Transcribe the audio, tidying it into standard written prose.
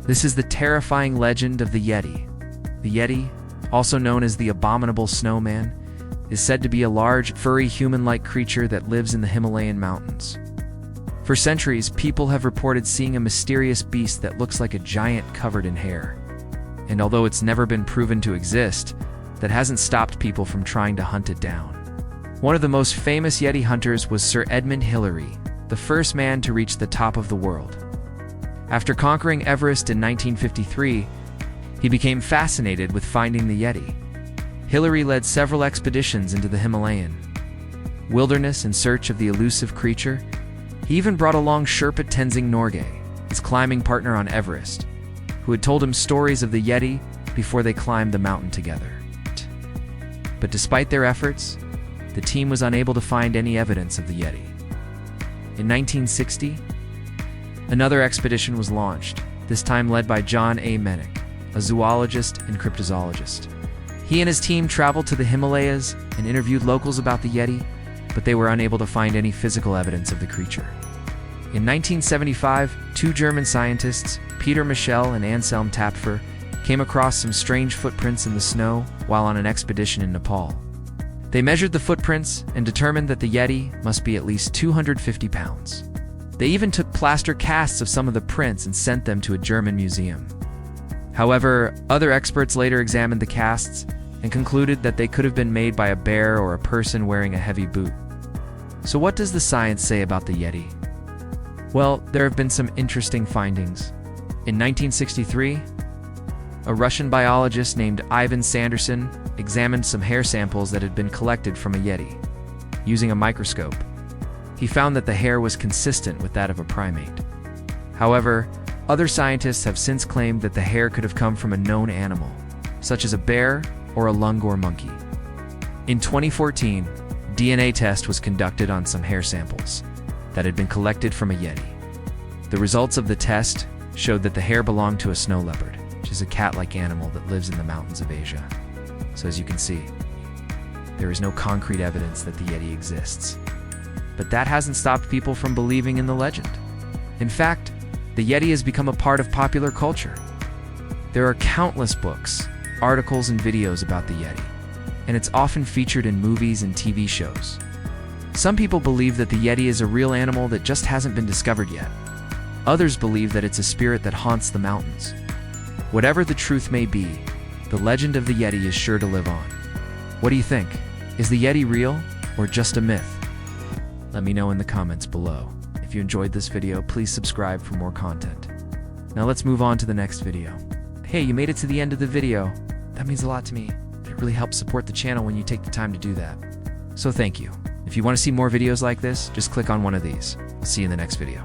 This is the terrifying legend of the Yeti. The Yeti, also known as the abominable snowman, is said to be a large, furry, human-like creature that lives in the Himalayan mountains. For centuries, people have reported seeing a mysterious beast that looks like a giant covered in hair. And although it's never been proven to exist, that hasn't stopped people from trying to hunt it down. One of the most famous Yeti hunters was Sir Edmund Hillary, the first man to reach the top of the world. After conquering Everest in 1953, he became fascinated with finding the Yeti. Hillary led several expeditions into the Himalayan wilderness in search of the elusive creature. He even brought along Sherpa Tenzing Norgay, his climbing partner on Everest, who had told him stories of the Yeti before they climbed the mountain together. But despite their efforts, the team was unable to find any evidence of the Yeti. In 1960, another expedition was launched, this time led by John A. Mennick, a zoologist and cryptozoologist. He and his team traveled to the Himalayas and interviewed locals about the Yeti, but they were unable to find any physical evidence of the creature. In 1975, two German scientists, Peter Michel and Anselm Tapfer, came across some strange footprints in the snow while on an expedition in Nepal. They measured the footprints and determined that the Yeti must be at least 250 pounds. They even took plaster casts of some of the prints and sent them to a German museum. However, other experts later examined the casts and concluded that they could have been made by a bear or a person wearing a heavy boot. So what does the science say about the Yeti? Well, there have been some interesting findings. In 1963, a Russian biologist named Ivan Sanderson examined some hair samples that had been collected from a Yeti. Using a microscope, he found that the hair was consistent with that of a primate. However, other scientists have since claimed that the hair could have come from a known animal, such as a bear or a lungor monkey. In 2014, DNA test was conducted on some hair samples that had been collected from a Yeti. The results of the test showed that the hair belonged to a snow leopard, which is a cat-like animal that lives in the mountains of Asia. So as you can see, there is no concrete evidence that the Yeti exists. But that hasn't stopped people from believing in the legend. In fact, the Yeti has become a part of popular culture. There are countless books, articles, and videos about the Yeti, and it's often featured in movies and TV shows. Some people believe that the Yeti is a real animal that just hasn't been discovered yet. Others believe that it's a spirit that haunts the mountains. Whatever the truth may be, the legend of the Yeti is sure to live on. What do you think? Is the Yeti real or just a myth? Let me know in the comments below. If you enjoyed this video, please subscribe for more content. Now let's move on to the next video. Hey, you made it to the end of the video. That means a lot to me. It really helps support the channel when you take the time to do that. So thank you. If you want to see more videos like this, just click on one of these. I'll see you in the next video.